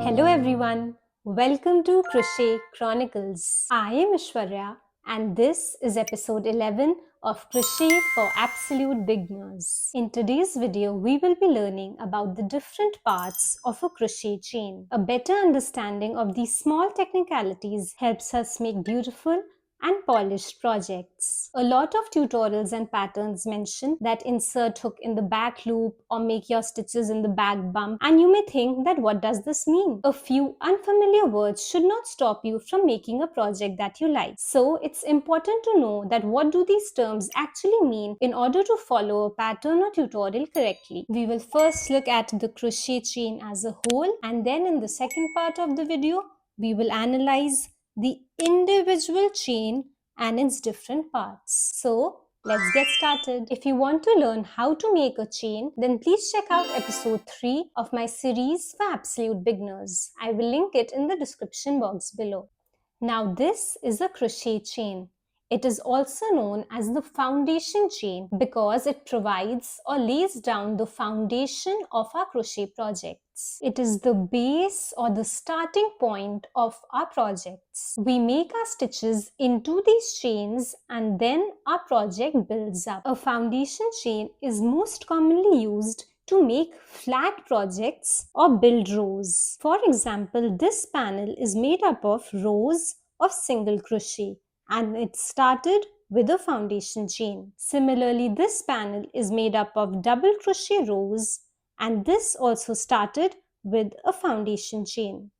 Hello everyone, welcome to Crochet Chronicles. I am Ishwarya and this is episode 11 of Crochet for Absolute Beginners. In today's video, we will be learning about the different parts of a crochet chain. A better understanding of these small technicalities helps us make beautiful and polished projects. A lot of tutorials and patterns mention that insert hook in the back loop or make your stitches in the back bump, and you may think that what does this mean? A few unfamiliar words should not stop you from making a project that you like. So it's important to know that what do these terms actually mean in order to follow a pattern or tutorial correctly. We will first look at the crochet chain as a whole, and then in the second part of the video we will analyze the individual chain and its different parts. So let's get started. If you want to learn how to make a chain, then please check out episode 3 of my series for absolute beginners. I will link it in the description box below. Now this is a crochet chain. It is also known as the foundation chain because it provides or lays down the foundation of our crochet projects. It is the base or the starting point of our projects. We make our stitches into these chains and then our project builds up. A foundation chain is most commonly used to make flat projects or build rows. For example, this panel is made up of rows of single crochet and it started with a foundation chain. Similarly, this panel is made up of double crochet rows and this also started with a foundation chain.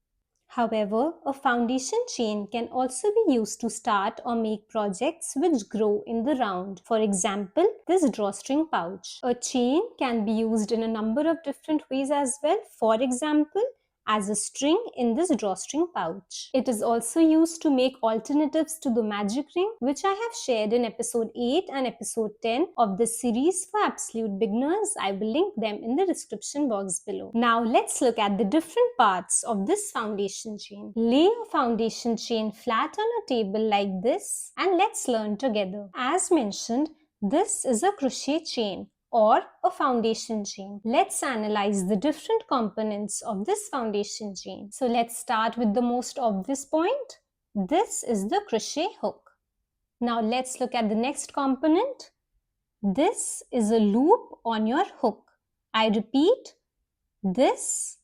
However, a foundation chain can also be used to start or make projects which grow in the round. For example, this drawstring pouch. A chain can be used in a number of different ways as well. For example, as a string in this drawstring pouch. It is also used to make alternatives to the magic ring, which I have shared in episode 8 and episode 10 of this series for absolute beginners. I will link them in the description box below. Now let's look at the different parts of this foundation chain. Lay a foundation chain flat on a table like this and let's learn together. As mentioned, this is a crochet chain or a foundation chain. Let's analyze the different components of this foundation chain. So let's start with the most obvious point. This is the crochet hook. Now let's look at the next component. This is a loop on your hook. I repeat, this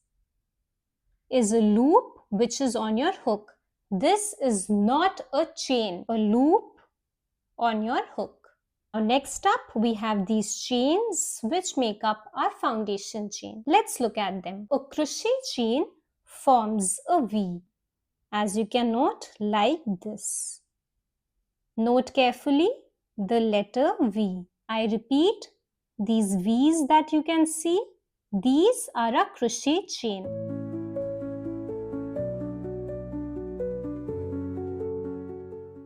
is a loop which is on your hook. This is not a chain, a loop on your hook. Now next up, we have these chains which make up our foundation chain. Let's look at them. A crochet chain forms a V, as you can note like this. Note carefully the letter V. I repeat, these V's that you can see, these are a crochet chain.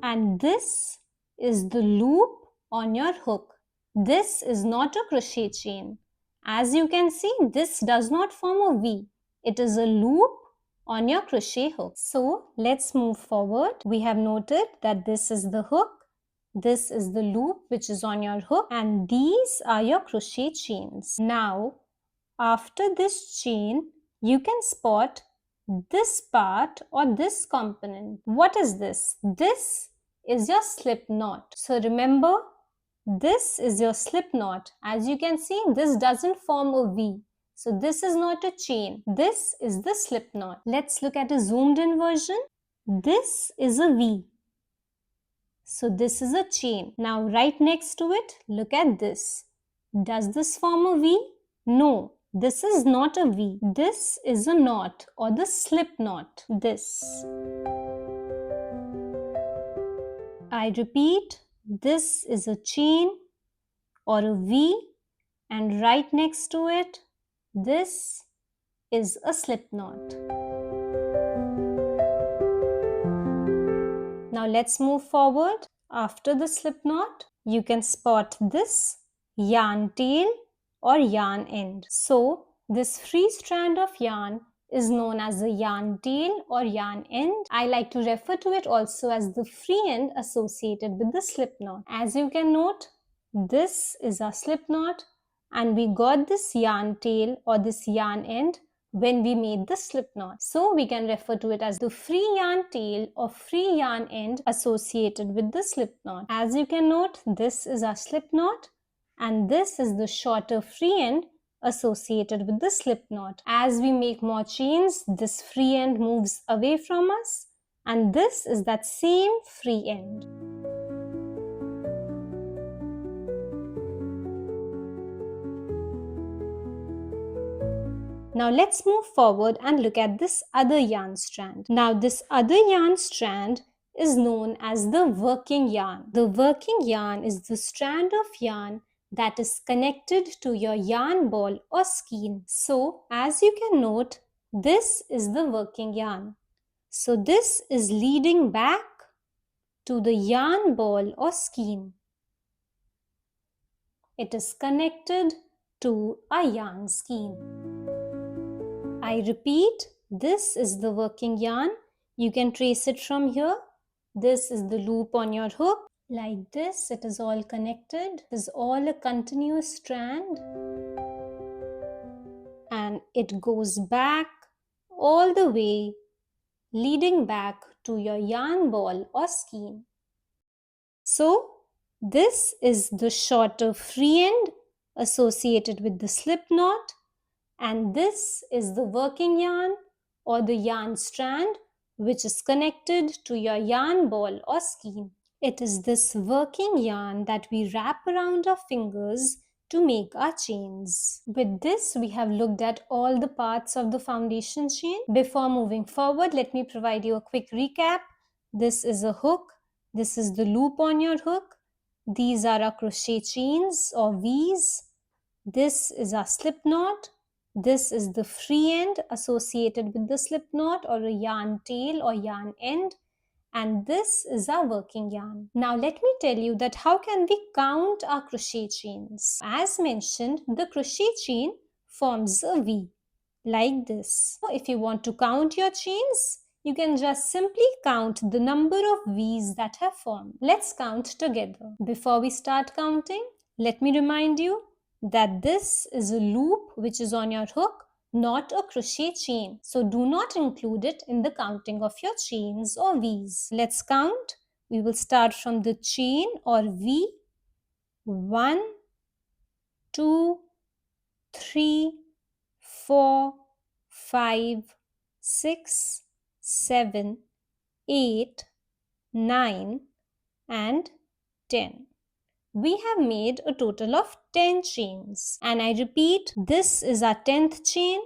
And this is the loop on your hook. This is not a crochet chain. As you can see, this does not form a V. It is a loop on your crochet hook. So let's move forward. We have noted that this is the hook, this is the loop which is on your hook, and these are your crochet chains. Now, after this chain, you can spot this part or this component. What is this? This is your slip knot. So remember, this is your slip knot. As you can see, this doesn't form a V. So this is not a chain. This is the slip knot. Let's look at a zoomed in version. This is a V. So this is a chain. Now right next to it, look at this. Does this form a V? No, this is not a V. This is a knot or the slip knot. This. I repeat, this is a chain or a V, and right next to it, this is a slip knot. Now let's move forward. After the slip knot, you can spot this yarn tail or yarn end. So this free strand of yarn is known as the yarn tail or yarn end. I like to refer to it also as the free end associated with the slip knot. As you can note, this is our slip knot and we got this yarn tail or this yarn end when we made the slip knot. So we can refer to it as the free yarn tail or free yarn end associated with the slip knot. As you can note, this is our slip knot and this is the shorter free end associated with the slip knot. As we make more chains, this free end moves away from us and this is that same free end. Now let's move forward and look at this other yarn strand. Now this other yarn strand is known as the working yarn. The working yarn is the strand of yarn that is connected to your yarn ball or skein. So as you can note, this is the working yarn. So this is leading back to the yarn ball or skein. It is connected to a yarn skein. I repeat, this is the working yarn. You can trace it from here. This is the loop on your hook. Like this, it is all connected. It is all a continuous strand. And it goes back all the way, leading back to your yarn ball or skein. So, this is the shorter free end associated with the slip knot. And this is the working yarn or the yarn strand which is connected to your yarn ball or skein. It is this working yarn that we wrap around our fingers to make our chains. With this, we have looked at all the parts of the foundation chain. Before moving forward, let me provide you a quick recap. This is a hook. This is the loop on your hook. These are our crochet chains or V's. This is our slip knot. This is the free end associated with the slip knot or a yarn tail or yarn end. And this is our working yarn. Now let me tell you that how can we count our crochet chains. As mentioned, the crochet chain forms a V like this. If you want to count your chains, you can just simply count the number of V's that have formed. Let's count together. Before we start counting, let me remind you that this is a loop which is on your hook, not a crochet chain. So do not include it in the counting of your chains or V's. Let's count. We will start from the chain or V. 1, 2, 3, 4, 5, 6, 7, 8, 9 and 10. We have made a total of 10 chains. And I repeat, this is our 10th chain.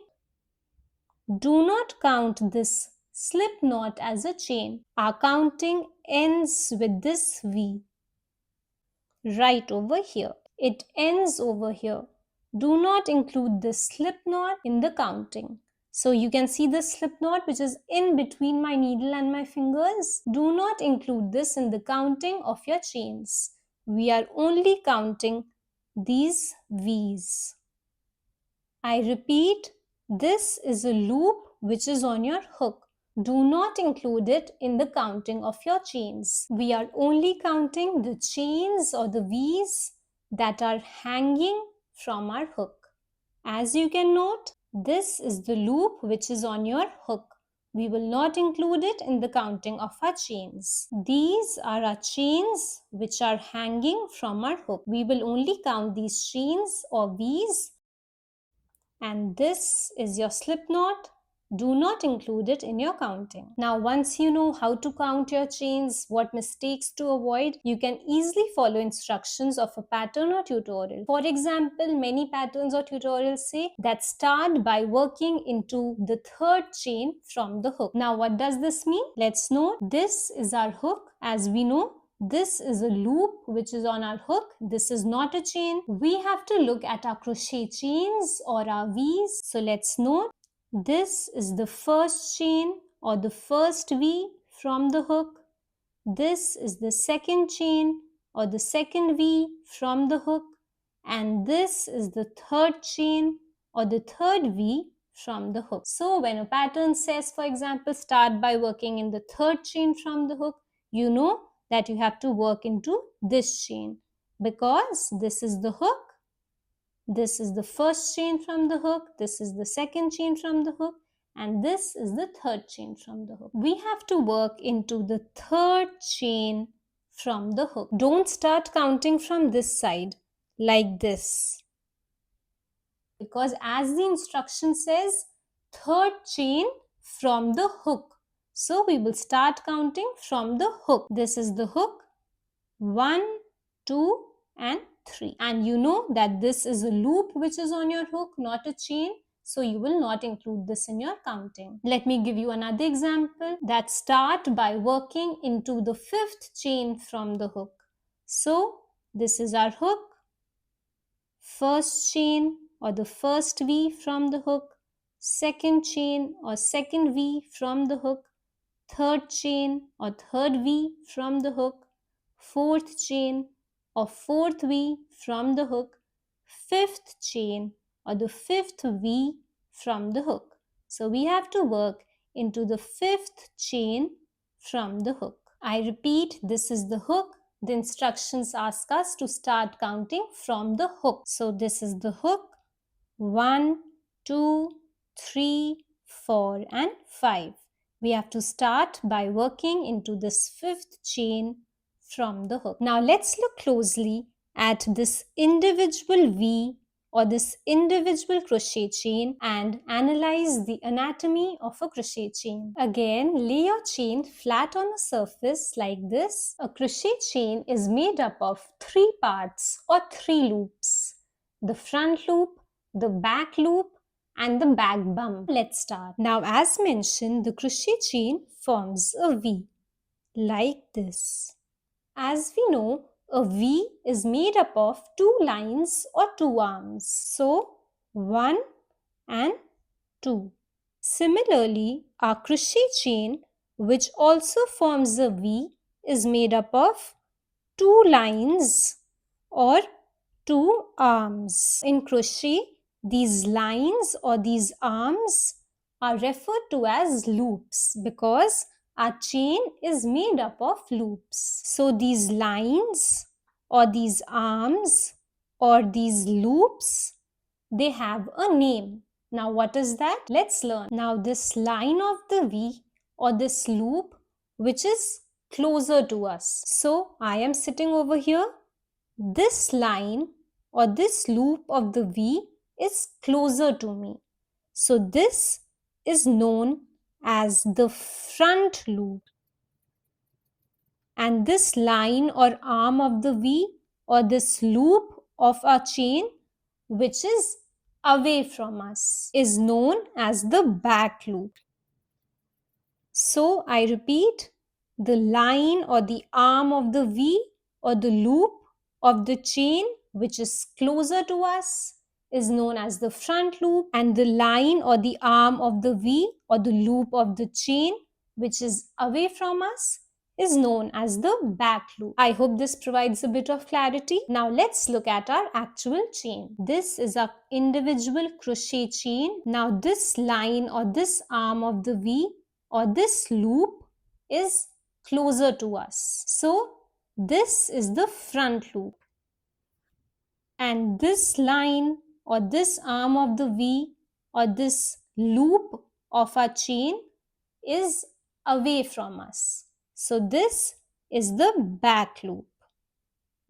Do not count this slip knot as a chain. Our counting ends with this V right over here. It ends over here. Do not include this slip knot in the counting. So you can see the slip knot which is in between my needle and my fingers. Do not include this in the counting of your chains. We are only counting these V's. I repeat, this is a loop which is on your hook. Do not include it in the counting of your chains. We are only counting the chains or the V's that are hanging from our hook. As you can note, this is the loop which is on your hook. We will not include it in the counting of our chains. These are our chains which are hanging from our hook. We will only count these chains or V's. And this is your slip knot. Do not include it in your counting. Now, once you know how to count your chains, what mistakes to avoid, you can easily follow instructions of a pattern or tutorial. For example, many patterns or tutorials say that start by working into the third chain from the hook. Now, what does this mean? Let's know. This is our hook. As we know, this is a loop which is on our hook. This is not a chain. We have to look at our crochet chains or our V's. So let's note. This is the first chain or the first V from the hook. This is the second chain or the second V from the hook. And this is the third chain or the third V from the hook. So when a pattern says, for example, start by working in the third chain from the hook, you know that you have to work into this chain because this is the hook This is the first chain from the hook, this is the second chain from the hook, and this is the third chain from the hook. We have to work into the third chain from the hook. Don't start counting from this side like this, because as the instruction says, third chain from the hook. So we will start counting from the hook. This is the hook. 1, 2 and 3. And you know that this is a loop which is on your hook, not a chain. So you will not include this in your counting. Let me give you another example that start by working into the fifth chain from the hook. So this is our hook, first chain or the first V from the hook, second chain or second V from the hook, third chain or third V from the hook, fourth chain or fourth V from the hook, fifth chain or the fifth V from the hook. So we have to work into the fifth chain from the hook. I repeat, this is the hook. The instructions ask us to start counting from the hook. So this is the hook. 1, 2, 3, 4 and 5. We have to start by working into this fifth chain from the hook. Now let's look closely at this individual V or this individual crochet chain and analyze the anatomy of a crochet chain. Again, lay your chain flat on a surface like this. A crochet chain is made up of 3 parts or 3 loops. The front loop, the back loop and the back bump. Let's start. Now as mentioned, the crochet chain forms a V like this. As we know, a V is made up of 2 lines or 2 arms. So 1 and 2. Similarly, our crochet chain, which also forms a V, is made up of 2 lines or 2 arms. In crochet, these lines or these arms are referred to as loops because our chain is made up of loops. So these lines or these arms or these loops, they have a name. Now what is that? Let's learn. Now this line of the V or this loop which is closer to us. So I am sitting over here. This line or this loop of the V is closer to me. So this is known as the front loop. And this line or arm of the V or this loop of our chain which is away from us is known as the back loop. So I repeat, the line or the arm of the V or the loop of the chain which is closer to us is known as the front loop, and the line or the arm of the V or the loop of the chain which is away from us is known as the back loop. I hope this provides a bit of clarity. Now let's look at our actual chain. This is our individual crochet chain. Now this line or this arm of the V or this loop is closer to us. So this is the front loop. And this line or this arm of the V or this loop of our chain is away from us. So this is the back loop.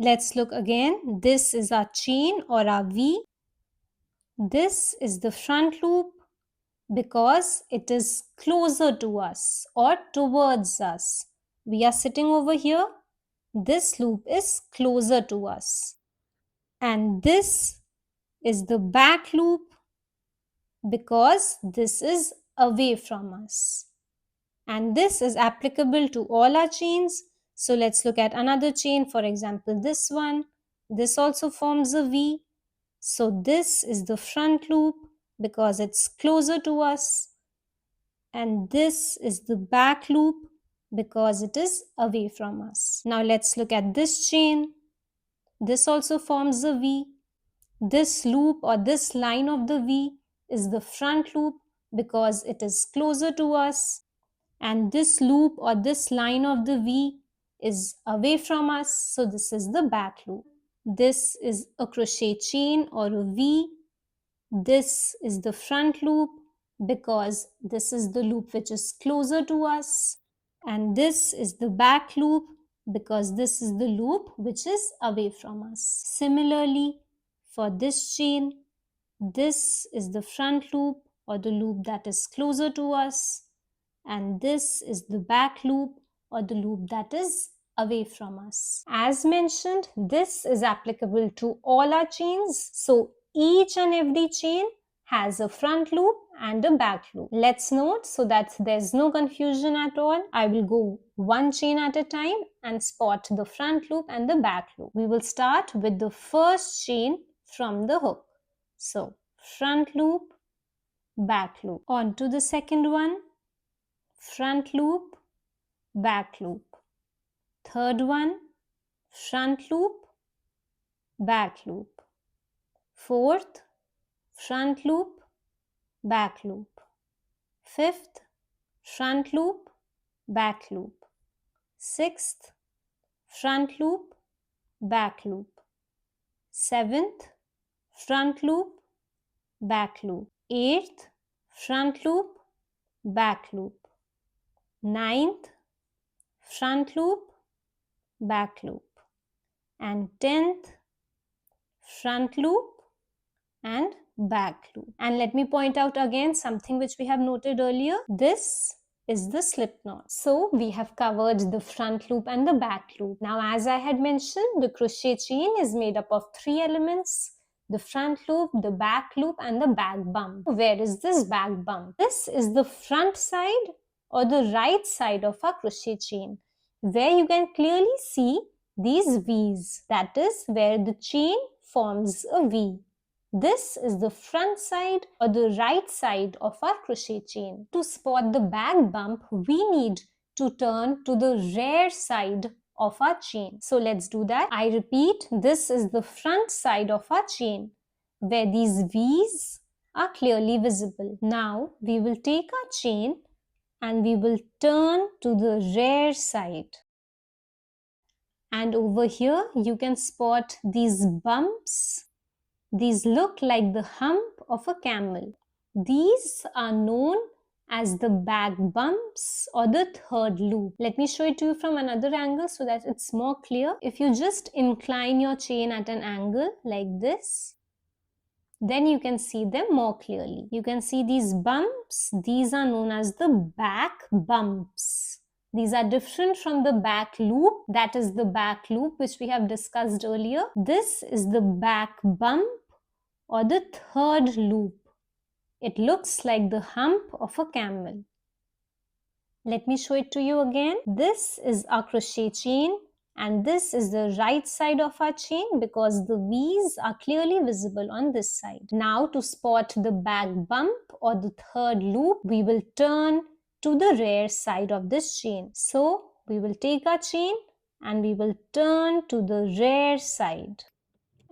Let's look again. This is our chain or our V. This is the front loop because it is closer to us or towards us. We are sitting over here. This loop is closer to us. And this is the back loop because this is away from us. And this is applicable to all our chains. So let's look at another chain. For example, this one. This also forms a V. So this is the front loop because it's closer to us. And this is the back loop because it is away from us. Now let's look at this chain. This also forms a V. This loop or this line of the V is the front loop because it is closer to us. And this loop or this line of the V is away from us. So this is the back loop. This is a crochet chain or a V. This is the front loop because this is the loop which is closer to us. And this is the back loop because this is the loop which is away from us. Similarly, for this chain, this is the front loop or the loop that is closer to us, and this is the back loop or the loop that is away from us. As mentioned, this is applicable to all our chains. So each and every chain has a front loop and a back loop. Let's note so that there's no confusion at all. I will go one chain at a time and spot the front loop and the back loop. We will start with the first chain from the hook. So front loop, back loop. On to the second one, front loop, back loop. Third one, front loop, back loop. Fourth, front loop, back loop. Fifth, front loop, back loop. Sixth, front loop, back loop. Seventh, front loop, back loop. Eighth, front loop, back loop. Ninth, front loop, back loop. And 10th, front loop and back loop. And let me point out again something which we have noted earlier. This is the slip knot. So we have covered the front loop and the back loop. Now, as I had mentioned, the crochet chain is made up of 3 elements: the front loop, the back loop and the back bump. Where is this back bump? This is the front side or the right side of our crochet chain, where you can clearly see these V's. That is where the chain forms a V. This is the front side or the right side of our crochet chain. To spot the back bump, we need to turn to the rear side of our chain. So let's do that. I repeat, this is the front side of our chain where these V's are clearly visible. Now we will take our chain and we will turn to the rear side. And over here you can spot these bumps. These look like the hump of a camel. These are known as the back bumps or the third loop. Let me show it to you from another angle so that it's more clear. If you just incline your chain at an angle like this, then you can see them more clearly. You can see these bumps. These are known as the back bumps. These are different from the back loop. That is the back loop which we have discussed earlier. This is the back bump or the third loop. It looks like the hump of a camel. Let me show it to you again. This is our crochet chain and this is the right side of our chain because the V's are clearly visible on this side. Now to spot the back bump or the third loop, we will turn to the rear side of this chain. So we will take our chain and we will turn to the rear side.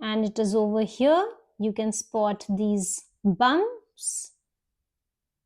And it is over here. You can spot these bumps.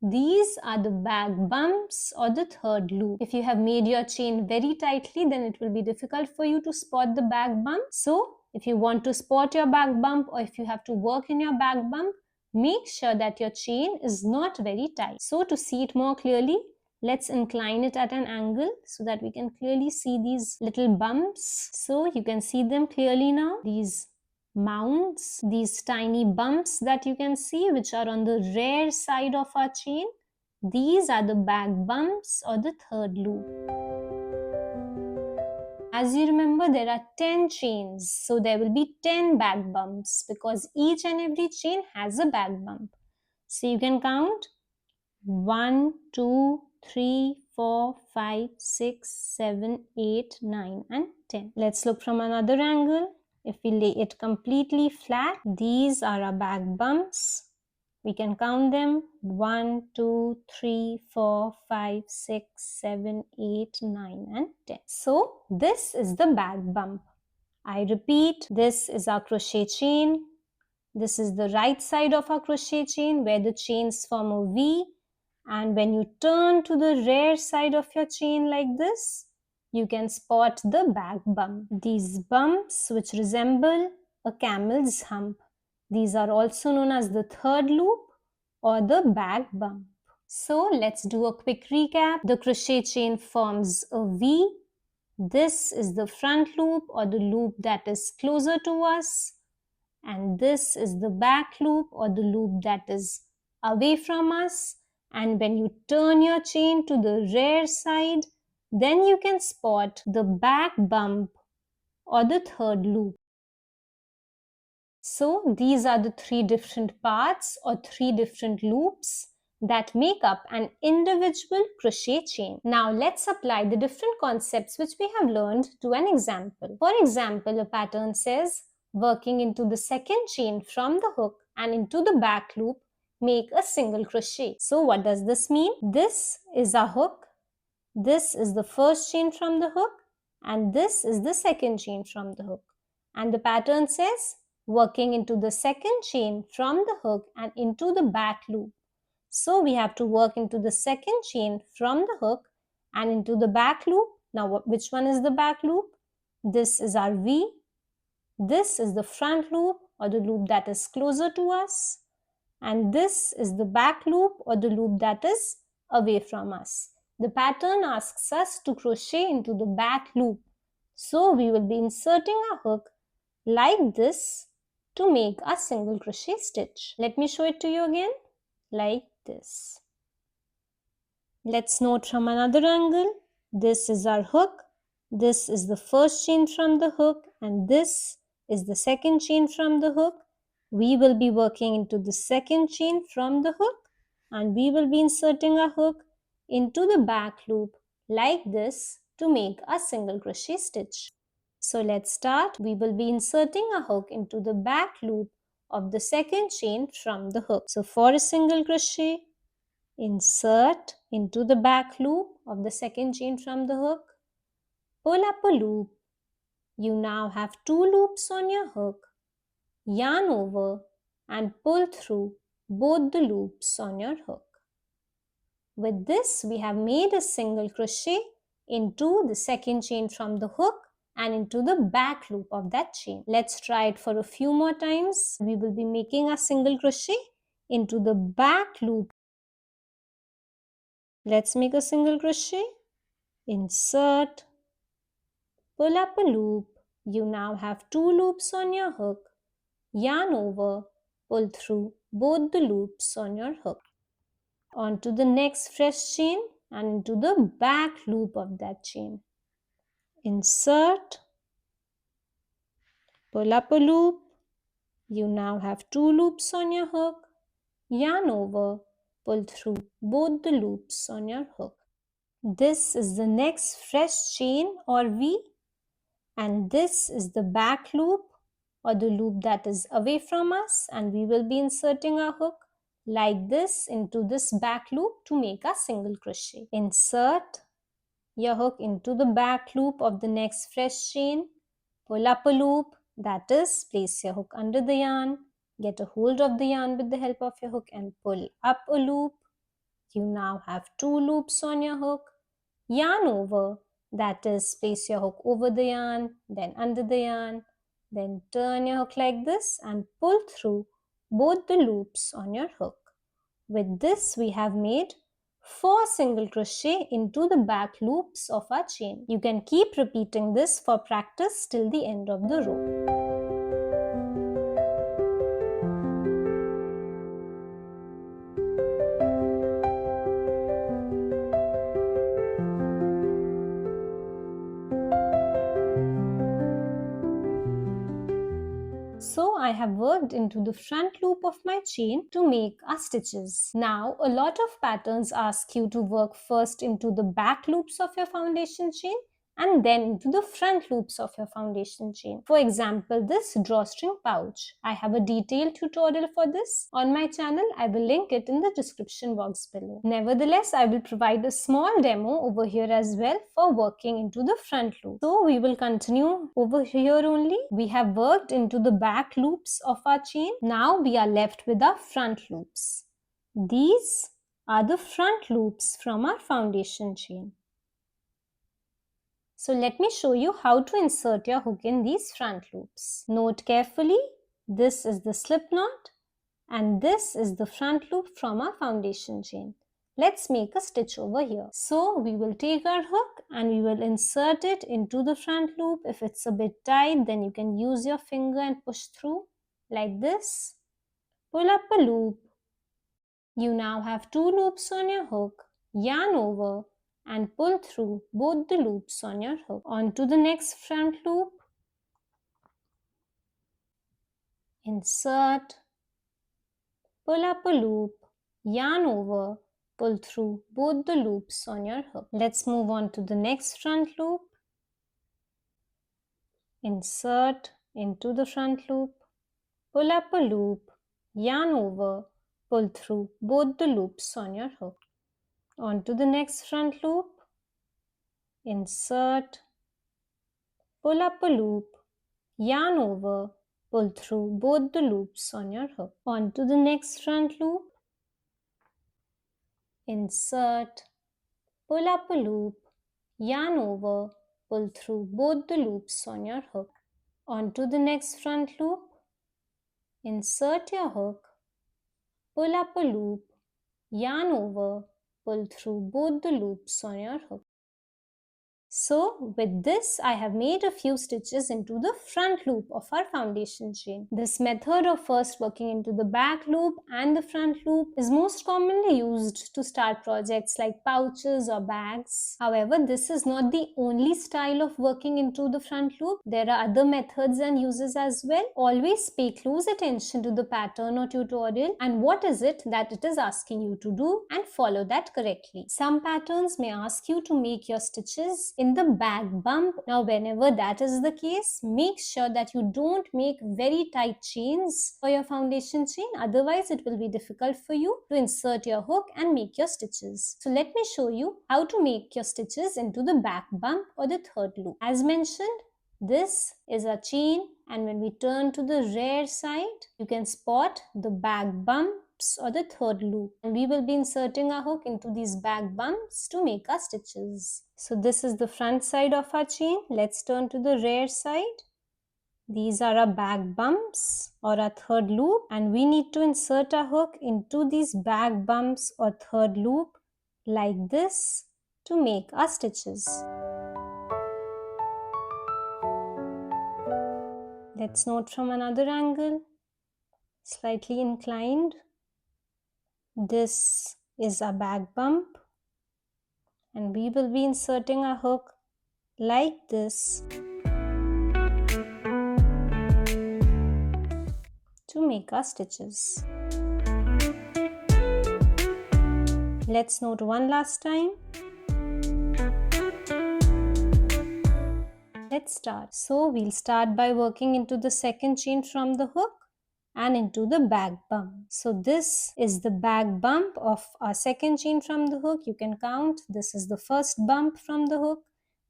These are the back bumps or the third loop. If you have made your chain very tightly, then it will be difficult for you to spot the back bump. So if you want to spot your back bump or if you have to work in your back bump, make sure that your chain is not very tight. So to see it more clearly, let's incline it at an angle so that we can clearly see these little bumps. So you can see them clearly now. These mounds, these tiny bumps that you can see which are on the rear side of our chain, these are the back bumps or the third loop. As you remember, there are 10 chains, so there will be 10 back bumps because each and every chain has a back bump. So you can count 1, 2, 3, 4, 5, 6, 7, 8, 9 and 10. Let's look from another angle. If we lay it completely flat, these are our back bumps. We can count them 1, 2, 3, 4, 5, 6, 7, 8, 9 and 10. So this is the back bump. I repeat, this is our crochet chain. This is the right side of our crochet chain where the chains form a V. And when you turn to the rear side of your chain like this, you can spot the back bump. These bumps, which resemble a camel's hump, these are also known as the third loop or the back bump. So let's do a quick recap. The crochet chain forms a V. This is the front loop or the loop that is closer to us, and this is the back loop or the loop that is away from us. And when you turn your chain to the rear side, then you can spot the back bump or the third loop. So these are the three different parts or three different loops that make up an individual crochet chain. Now let's apply the different concepts which we have learned to an example. For example, a pattern says working into the second chain from the hook and into the back loop, make a single crochet. So what does this mean? This is a hook. This is the first chain from the hook and this is the second chain from the hook. And the pattern says working into the second chain from the hook and into the back loop. So we have to work into the second chain from the hook and into the back loop. Now which one is the back loop? This is our V. This is the front loop or the loop that is closer to us. And this is the back loop or the loop that is away from us. The pattern asks us to crochet into the back loop. So we will be inserting our hook like this to make a single crochet stitch. Let me show it to you again, like this. Let's note from another angle. This is our hook. This is the first chain from the hook and this is the second chain from the hook. We will be working into the second chain from the hook and we will be inserting a hook into the back loop like this to make a single crochet stitch. So let's start. We will be inserting a hook into the back loop of the second chain from the hook. So for a single crochet, insert into the back loop of the second chain from the hook, pull up a loop. You now have two loops on your hook. Yarn over and pull through both the loops on your hook. With this, we have made a single crochet into the second chain from the hook and into the back loop of that chain. Let's try it for a few more times. We will be making a single crochet into the back loop. Let's make a single crochet, insert, pull up a loop. You now have two loops on your hook. Yarn over, pull through both the loops on your hook. On to the next fresh chain and into the back loop of that chain. Insert, pull up a loop. You now have two loops on your hook. Yarn over, pull through both the loops on your hook. This is the next fresh chain or V, and this is the back loop or the loop that is away from us, and we will be inserting our hook like this into this back loop to make a single crochet. Insert your hook into the back loop of the next fresh chain, pull up a loop, that is, place your hook under the yarn, get a hold of the yarn with the help of your hook and pull up a loop. You now have two loops on your hook. Yarn over, that is, place your hook over the yarn, then under the yarn, then turn your hook like this and pull through both the loops on your hook. With this, we have made 4 single crochet into the back loops of our chain. You can keep repeating this for practice till the end of the row. So I have worked into the front loop of my chain to make our stitches. Now a lot of patterns ask you to work first into the back loops of your foundation chain and then into the front loops of your foundation chain. For example, this drawstring pouch. I have a detailed tutorial for this on my channel. I will link it in the description box below. Nevertheless, I will provide a small demo over here as well for working into the front loop. So we will continue over here only. We have worked into the back loops of our chain. Now we are left with our front loops. These are the front loops from our foundation chain. So let me show you how to insert your hook in these front loops. Note carefully, this is the slip knot and this is the front loop from our foundation chain. Let's make a stitch over here. So we will take our hook and we will insert it into the front loop. If it's a bit tight, then you can use your finger and push through like this. Pull up a loop. You now have 2 loops on your hook. Yarn over and pull through both the loops on your hook. On to the next front loop. Insert, pull up a loop, yarn over, pull through both the loops on your hook. Let's move on to the next front loop. Insert into the front loop, pull up a loop, yarn over, pull through both the loops on your hook. On to the next front loop. Insert, pull up a loop, yarn over, pull through both the loops on your hook. On to the next front loop. Insert, pull up a loop, yarn over, pull through both the loops on your hook. On to the next front loop. Insert your hook, pull up a loop, yarn over, pull through both the loops on your hook. So with this, I have made a few stitches into the front loop of our foundation chain. This method of first working into the back loop and the front loop is most commonly used to start projects like pouches or bags. However, this is not the only style of working into the front loop. There are other methods and uses as well. Always pay close attention to the pattern or tutorial and what is it that it is asking you to do and follow that correctly. Some patterns may ask you to make your stitches in the back bump. Now whenever that is the case, make sure that you don't make very tight chains for your foundation chain, otherwise it will be difficult for you to insert your hook and make your stitches. So let me show you how to make your stitches into the back bump or the third loop. As mentioned, this is a chain and when we turn to the rear side, you can spot the back bump or the third loop, and we will be inserting our hook into these back bumps to make our stitches. So this is the front side of our chain. Let's turn to the rear side. These are our back bumps or our third loop, and we need to insert our hook into these back bumps or third loop like this to make our stitches. Let's note from another angle, slightly inclined. This is a back bump and we will be inserting a hook like this to make our stitches. Let's note one last time. Let's start. So we'll start by working into the second chain from the hook and into the back bump. So this is the back bump of our second chain from the hook. You can count. This is the first bump from the hook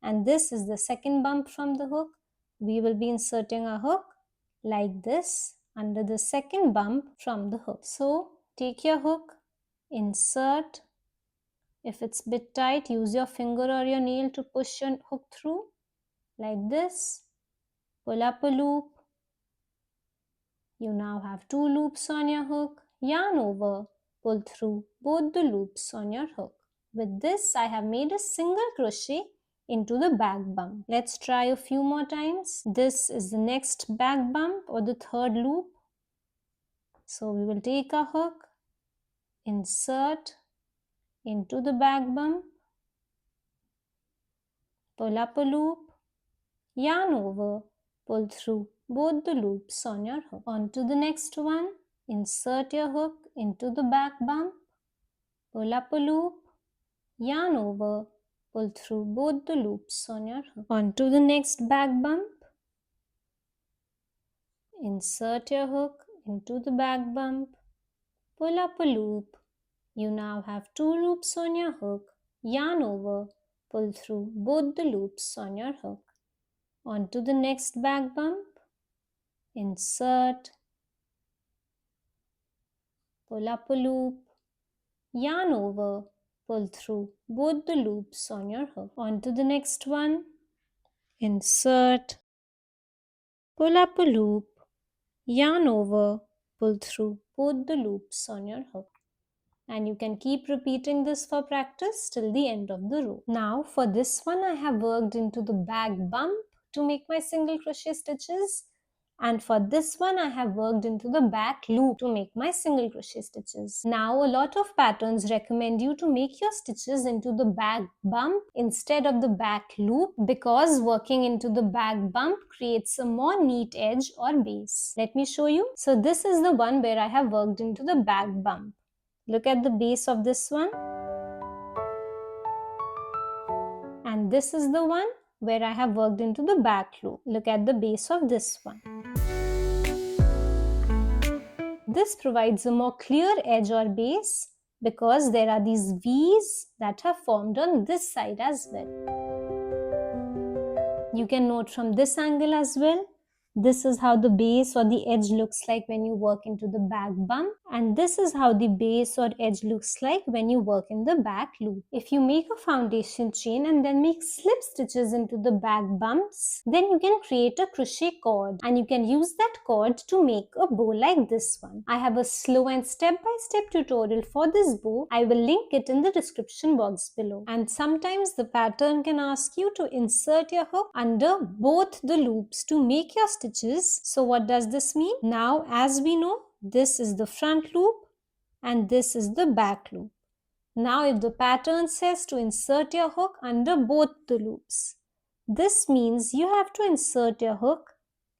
and this is the second bump from the hook. We will be inserting a hook like this under the second bump from the hook. So take your hook, insert. If it's a bit tight, use your finger or your nail to push your hook through like this. Pull up a loop. You now have 2 loops on your hook. Yarn over, pull through both the loops on your hook. With this, I have made a single crochet into the back bump. Let's try a few more times. This is the next back bump or the third loop. So we will take a hook, insert into the back bump, pull up a loop, yarn over, pull through both the loops on your hook. On to the next one. Insert your hook into the back bump, pull up a loop, yarn over, pull through both the loops on your hook. On to the next back bump. Insert your hook into the back bump, pull up a loop. You now have 2 loops on your hook, yarn over, pull through both the loops on your hook. On to the next back bump. Insert, pull up a loop, yarn over, pull through both the loops on your hook. On to the next one. insert, pull up a loop, yarn over, pull through both the loops on your hook. And you can keep repeating this for practice till the end of the row. Now for this one I have worked into the back bump to make my single crochet stitches, and for this one I have worked into the back loop to make my single crochet stitches. Now a lot of patterns recommend you to make your stitches into the back bump instead of the back loop, because working into the back bump creates a more neat edge or base. Let me show you. So this is the one where I have worked into the back bump. Look at the base of this one, and this is the one where I have worked into the back loop. Look at the base of this one. This provides a more clear edge or base because there are these V's that have formed on this side as well. You can note from this angle as well. This is how the base or the edge looks like when you work into the back bump, and this is how the base or edge looks like when you work in the back loop. If you make a foundation chain and then make slip stitches into the back bumps, then you can create a crochet cord, and you can use that cord to make a bow like this one. I have a slow and step-by-step tutorial for this bow. I will link it in the description box below. And sometimes the pattern can ask you to insert your hook under both the loops to make your stitches. So what does this mean? Now, as we know, this is the front loop and this is the back loop. Now, if the pattern says to insert your hook under both the loops, this means you have to insert your hook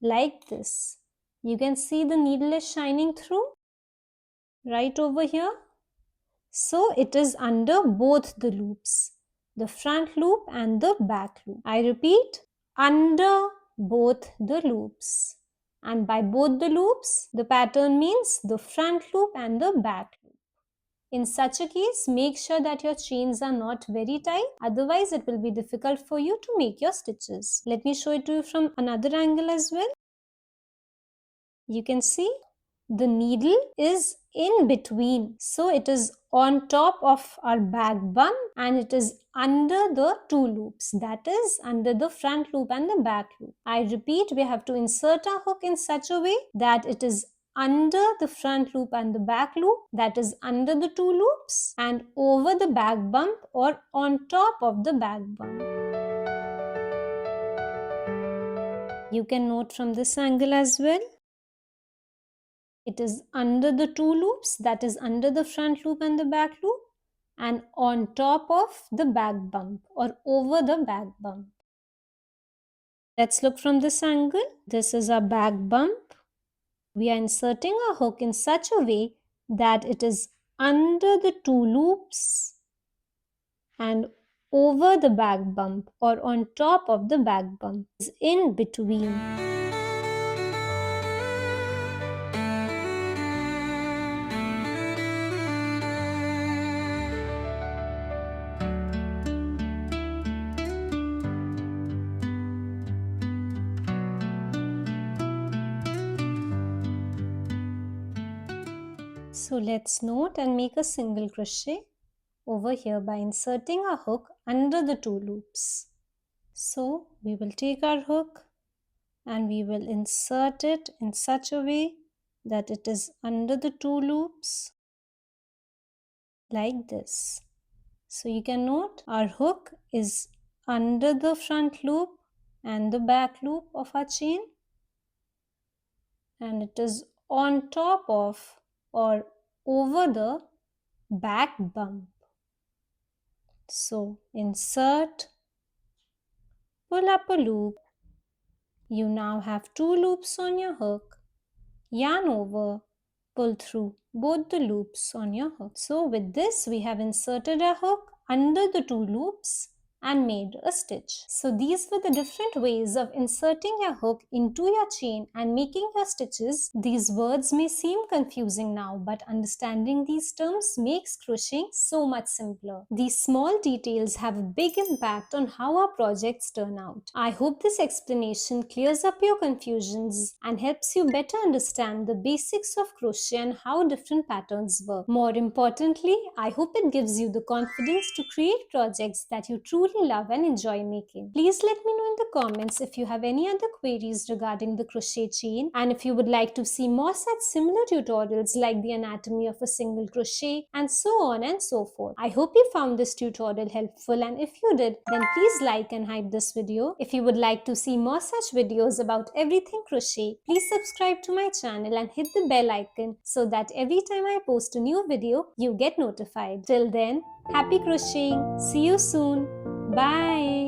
like this. You can see the needle is shining through right over here. So it is under both the loops, the front loop and the back loop. I repeat, under both the loops. And by both the loops, the pattern means the front loop and the back loop. In such a case, make sure that your chains are not very tight, otherwise it will be difficult for you to make your stitches. Let me show it to you from another angle as well. You can see the needle is in between, so it is on top of our back bump and it is under the two loops, that is under the front loop and the back loop. I repeat, we have to insert our hook in such a way that it is under the front loop and the back loop, that is under the two loops and over the back bump or on top of the back bump. You can note from this angle as well. It is under the two loops, that is under the front loop and the back loop, and on top of the back bump or over the back bump. Let's look from this angle. This is our back bump. We are inserting our hook in such a way that it is under the two loops and over the back bump or on top of the back bump, is in between. So let's note and make a single crochet over here by inserting our hook under the two loops. So we will take our hook and we will insert it in such a way that it is under the two loops like this. So you can note our hook is under the front loop and the back loop of our chain, and it is on top of or over the back bump. So insert, pull up a loop. You now have two loops on your hook. Yarn over, pull through both the loops on your hook. So with this, we have inserted a hook under the two loops and made a stitch. So these were the different ways of inserting your hook into your chain and making your stitches. These words may seem confusing now, but understanding these terms makes crocheting so much simpler. These small details have a big impact on how our projects turn out. I hope this explanation clears up your confusions and helps you better understand the basics of crochet and how different patterns work. More importantly, I hope it gives you the confidence to create projects that you truly truly love and enjoy making. Please let me know in the comments if you have any other queries regarding the crochet chain, and if you would like to see more such similar tutorials like the anatomy of a single crochet and so on and so forth. I hope you found this tutorial helpful, and if you did, then please like and hype this video. If you would like to see more such videos about everything crochet, please subscribe to my channel and hit the bell icon so that every time I post a new video, you get notified. Till then, happy crocheting. See you soon. Bye.